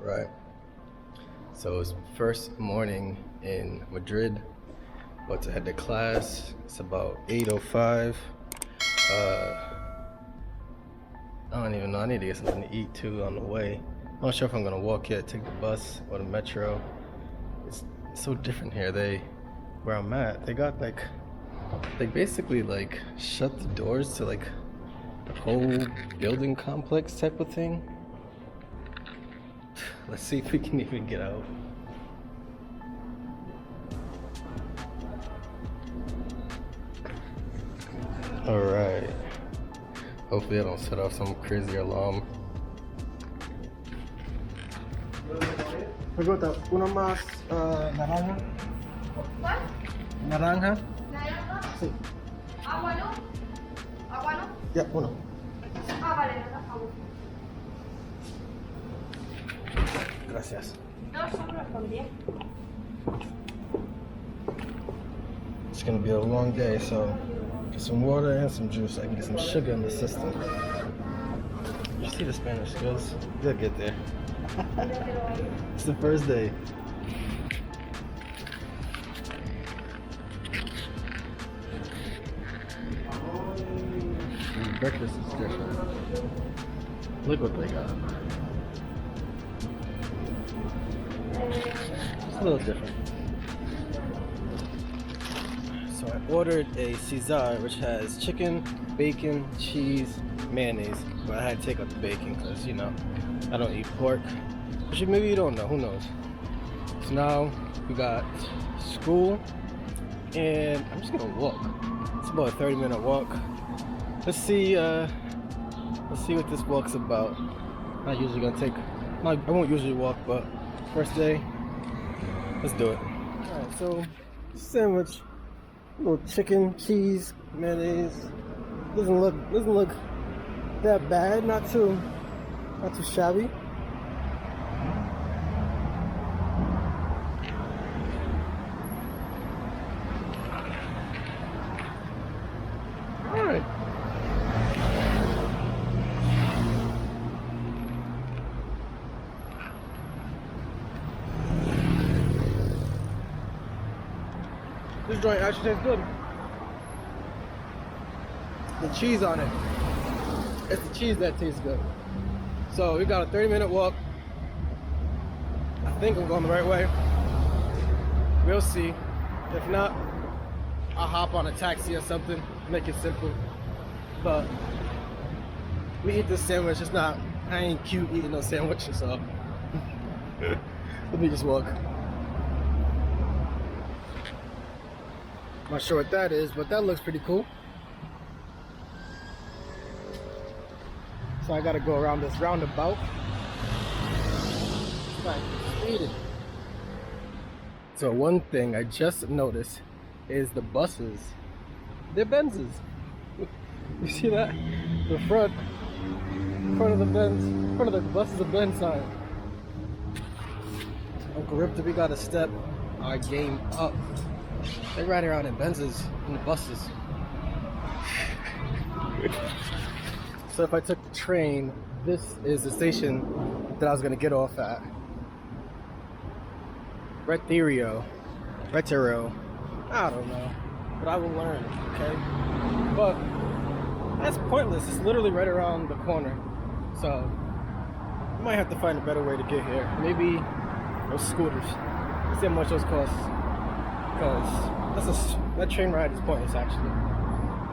Right. So it's first morning in Madrid. About to head to class. It's about 8:05. I don't even know. I need to get something to eat too on the way. I'm not sure if I'm gonna walk yet, take the bus or the metro. It's so different here. Where I'm at, they got they basically shut the doors to the whole building complex type of thing. Let's see if we can even get out. Alright. Hopefully I don't set off some crazy alarm. Pregunta, ¿uno más naranja? ¿Cuál? ¿Naranja? ¿Naranja? Sí. ¿Agua no? ¿Agua no? Ya, uno. Vale, naranja. Gracias. No, solo respondí. It's gonna be a long day, so get some water and some juice. I can get some sugar in the system. You see the Spanish skills? They'll get there. It's the first day. Breakfast is different. Look what they got. It's a little different. So I ordered a Caesar, which has chicken, bacon, cheese, mayonnaise. But I had to take out the bacon because, I don't eat pork. Actually, maybe you don't know. Who knows? So now we got school, and I'm just gonna walk. It's about a 30-minute walk. Let's see what this walk's about. Not usually gonna take. I won't usually walk, but first day, let's do it. All right, so sandwich. Little chicken, cheese, mayonnaise. Doesn't look that bad. Not too shabby. All right. This joint actually tastes good. The cheese on it. It's the cheese that tastes good. So we got a 30-minute walk. I think I'm going the right way. We'll see. If not, I'll hop on a taxi or something. Make it simple. But we eat this sandwich. I ain't cute eating no sandwiches, so let me just walk. Not sure what that is, but that looks pretty cool. So I gotta go around this roundabout. So one thing I just noticed is the buses. They're Benzes. You see that? The front of the bus is a Benz sign. Uncle Ripta, we gotta step our game up. They ride around in Benzes, in the buses. So if I took the train, this is the station that I was gonna get off at. Retiro. I don't know, but I will learn, okay? But that's pointless. It's literally right around the corner. So I might have to find a better way to get here. Maybe those scooters. Let's see how much those cost. Because that train ride is pointless actually.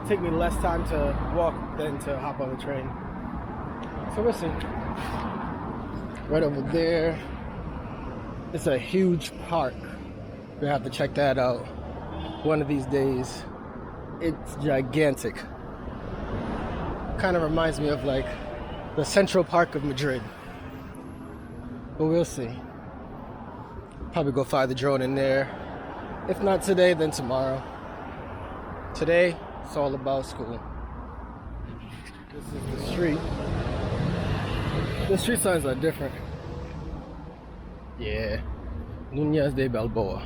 It'll take me less time to walk than to hop on the train. So we'll see. Right over there, it's a huge park. We have to check that out one of these days. It's gigantic. Kind of reminds me of the Central Park of Madrid. But we'll see. Probably go fly the drone in there. If not today, then tomorrow. Today, it's all about school. This is the street. The street signs are different. Yeah. Núñez de Balboa.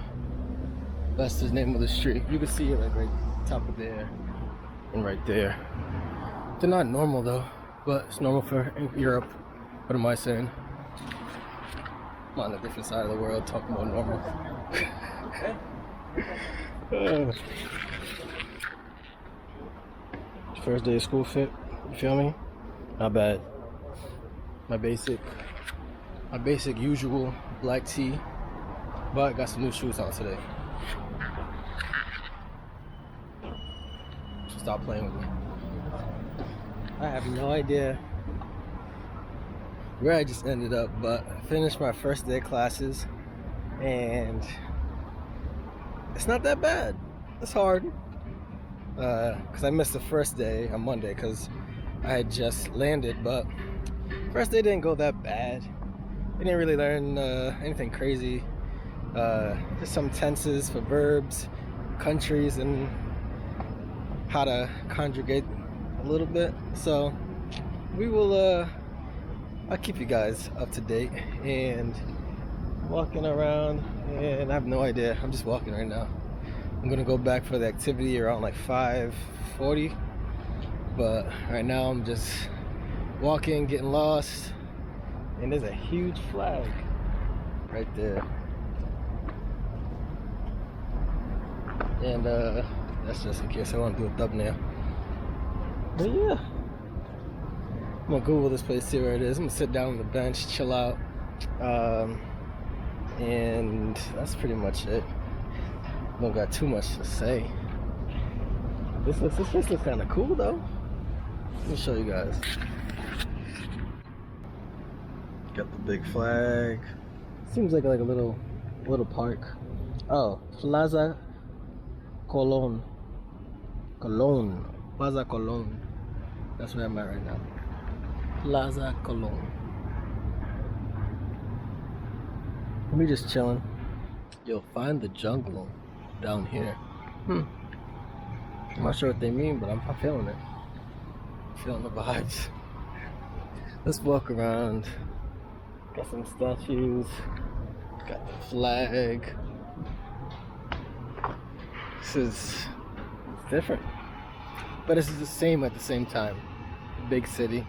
That's the name of the street. You can see it right top of there and right there. They're not normal though, but it's normal for Europe. What am I saying? I'm on a different side of the world talking about normal. First day of school fit, you feel me? Not bad. My basic usual black tee, but got some new shoes on today. Stop playing with me. I have no idea where I just ended up, but I finished my first day of classes and it's not that bad. It's hard because I missed the first day on Monday because I had just landed, but first day didn't go that bad. I didn't really learn anything crazy. Just some tenses for verbs, countries, and how to conjugate a little bit. So we will I'll keep you guys up to date and walking around, and I have no idea. I'm just walking right now. I'm gonna go back for the activity around like 5:40, but right now I'm just walking, getting lost, and there's a huge flag right there, and that's just in case I want to do a thumbnail. But yeah, I'm gonna Google this place, see where it is. I'm gonna sit down on the bench, chill out, and that's pretty much it. Don't got too much to say. This place looks kind of cool though. Let me show you guys. Got the big flag. Seems like a little park. Oh, Plaza Colón. Plaza Colón. That's where I'm at right now. Plaza Colón. We just chilling. You'll find the jungle down here. I'm not sure what they mean, but I'm feeling it. Feeling the vibes. Let's walk around. Got some statues. Got the flag. This is different, but it's the same at the same time. Big city,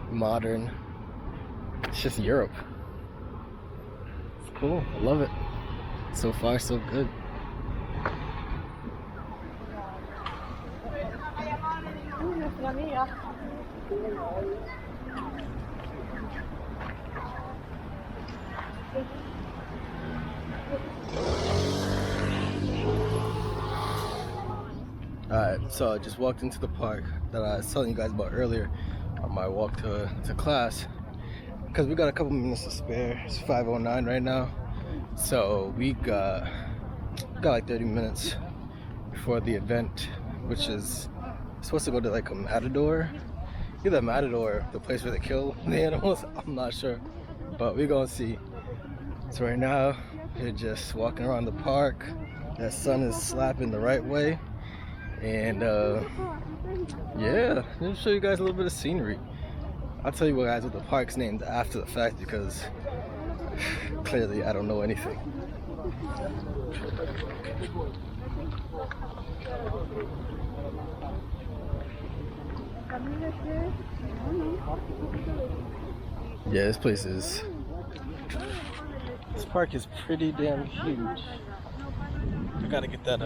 modern. It's just Europe. It's cool. I love it. So far, so good. Alright, so I just walked into the park that I was telling you guys about earlier on my walk to class, because we got a couple minutes to spare. It's 5:09 right now, so we got like 30 minutes before the event, which is supposed to go to like a matador, either matador, the place where they kill the animals. I'm not sure, but we're gonna see. So right now we're just walking around the park. That sun is slapping the right way. And yeah, let me show you guys a little bit of scenery. I'll tell you guys what the park's named after the fact, because clearly I don't know anything. Yeah, this park is pretty damn huge. I gotta get that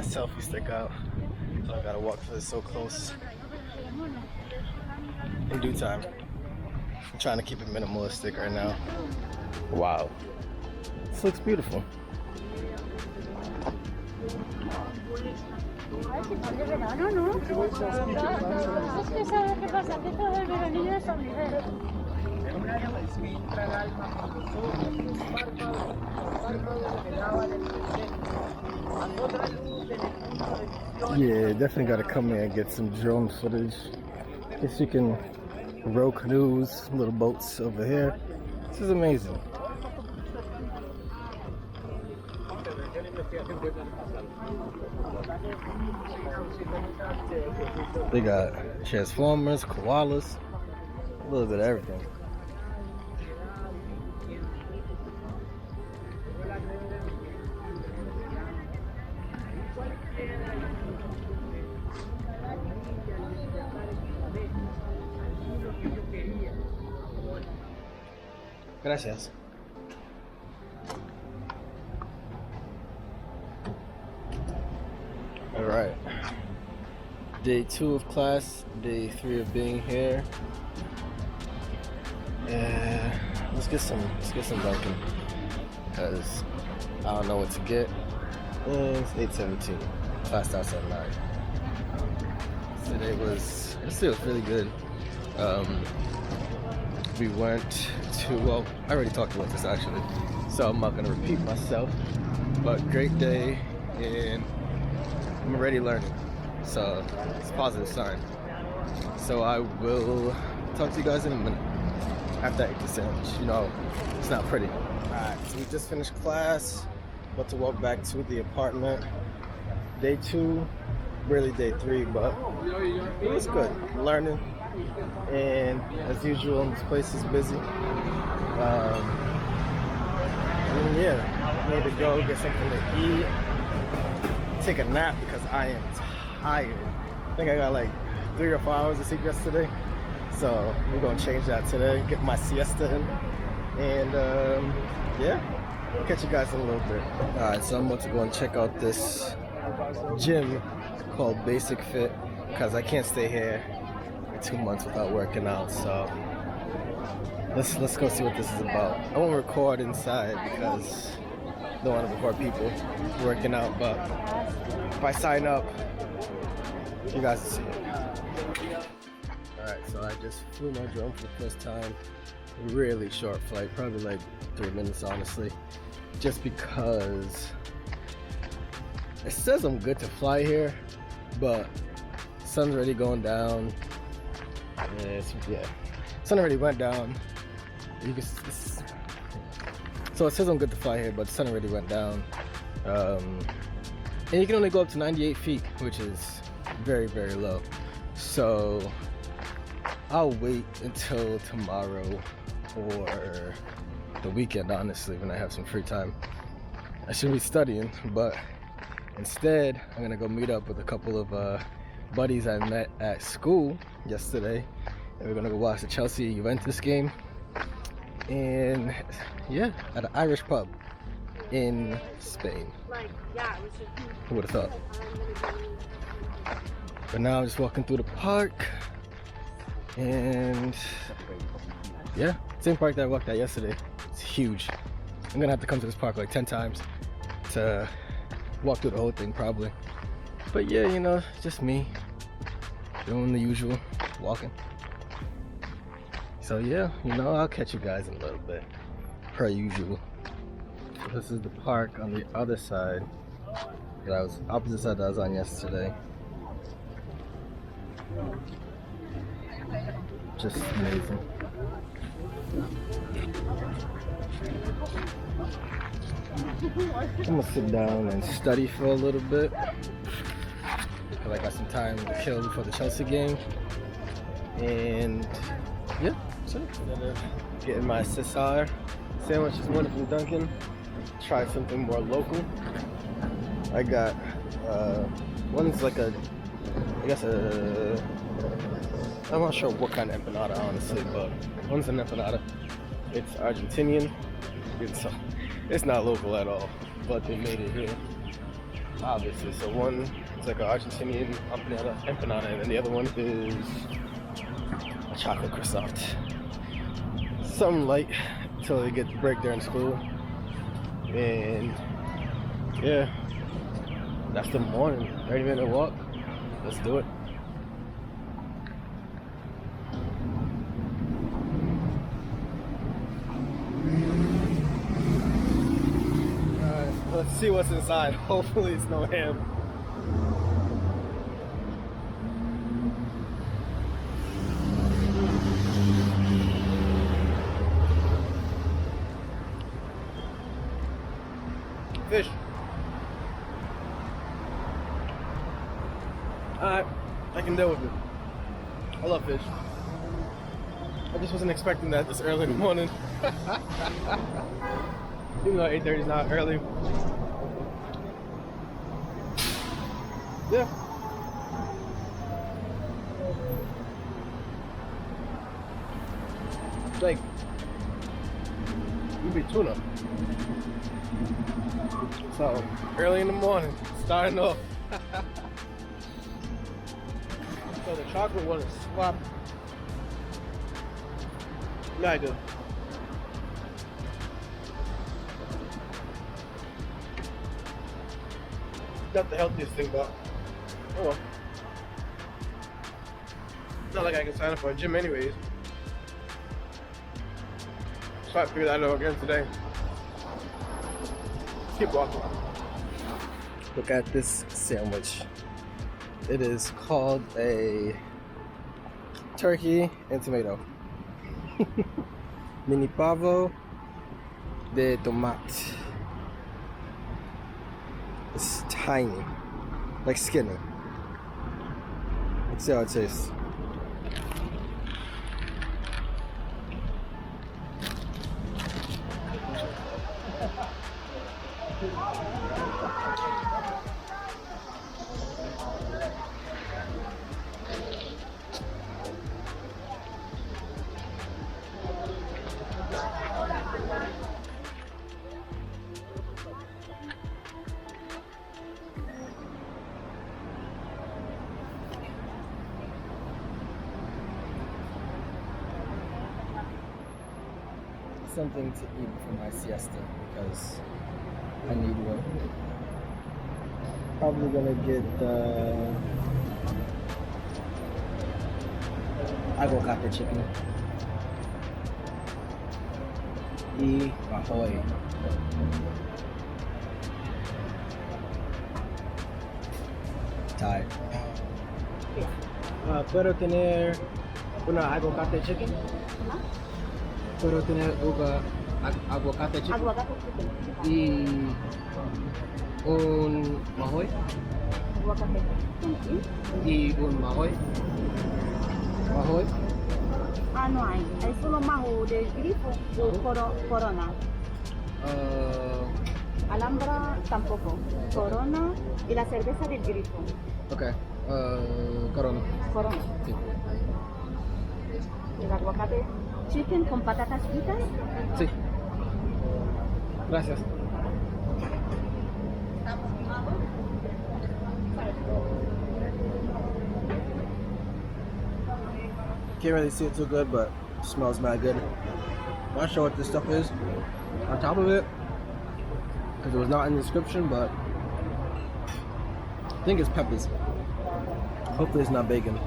selfie stick out. So I gotta walk for this so close. In due time. I'm trying to keep it minimalistic right now. Wow. This looks beautiful. Yeah, definitely gotta come here and get some drone footage. Guess you can row canoes, little boats over here. This is amazing. They got transformers, koalas, a little bit of everything. Gracias. All right. Day 2 of class, day 3 of being here. And let's get some Dunkin', because I don't know what to get. And it's 8:17. Class starts at 9. Today was really good. We went to, well, I already talked about this actually, so I'm not gonna repeat myself. But great day, and I'm already learning, so it's a positive sign. So I will talk to you guys in a minute after I eat the sandwich. You know, it's not pretty. Alright, so we just finished class, about to walk back to the apartment. Day 2, really day 3, but it was good. Learning, and as usual, this place is busy. And yeah, need to go get something to eat, take a nap because I am tired. I think I got like 3 or 4 hours of sleep yesterday, so we're gonna change that today, get my siesta in, and yeah, I'll catch you guys in a little bit. All right, so I'm about to go and check out this gym called Basic Fit because I can't stay here 2 months without working out, so let's go see what this is about. I won't record inside because I don't want to record people working out, but if I sign up, you guys will see it. Alright, so I just flew my drone for the first time. Really short flight, probably like 3 minutes honestly, just because it says I'm good to fly here, but sun's already going down. Yeah, sun already went down. So it says I'm good to fly here, but the sun already went down. And you can only go up to 98 feet, which is very, very low. So I'll wait until tomorrow or the weekend, honestly, when I have some free time. I should be studying, but instead I'm gonna go meet up with a couple of buddies I met at school yesterday, and we're gonna go watch the Chelsea-Juventus game. And yeah, at an Irish pub in Spain. Who would have thought? But now I'm just walking through the park, and yeah, same park that I walked at yesterday. It's huge. I'm gonna have to come to this park like 10 times to walk through the whole thing probably. But yeah, you know, just me doing the usual, walking. So yeah, you know, I'll catch you guys in a little bit, per usual. So this is the park on the other side, opposite side that I was on yesterday. Just amazing. I'm gonna sit down and study for a little bit, because I got some time to kill before the Chelsea game. And yeah, so getting my Cesar sandwich this morning from Dunkin'. Try something more local. I got one's like a, I guess I'm not sure what kind of empanada honestly, but one's an empanada. It's Argentinian. It's not local at all, but they made it here, obviously. So one is like an Argentinian empanada, and then the other one is a chocolate croissant. Something light until they get the break there in school. And yeah, that's the morning. 30-minute walk. Let's do it. Alright, let's see what's inside. Hopefully it's no ham. Fish. Alright, I can deal with it. I love fish. I just wasn't expecting that this early in the morning. Even though 8:30 is not early. Yeah. Like, you'd be tuna. So, early in the morning, starting off. So the chocolate one is swap. Not good. Not the healthiest thing, but oh well. Not like I can sign up for a gym anyways. So I figured that out again today. Keep walking. Look at this sandwich. It is called a turkey and tomato. Mini pavo de tomate. It's tiny, like skinny. Let's see how it tastes. Something to eat for my siesta because I need one. Probably gonna get the aguacate chicken. Y ahoy. Tired. ¿Puedo tener una aguacate chicken? Puedo tener aguacate chicken Aguacate chicken. y un mahoy Aguacate. y un mahoy. Mahoy. Ah, no hay. Hay solo majo del grifo o corona. Alhambra tampoco. Corona y la cerveza del grifo. Okay. Corona. Corona. Sí. El aguacate chicken con patatas fritas. Sí. Gracias. Can't really see it too good, but it smells mad good. Not sure what this stuff is on top of it because it was not in the description, but I think it's peppers. Hopefully it's not bacon.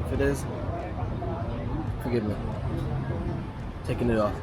If it is, forgive me. Taking it off.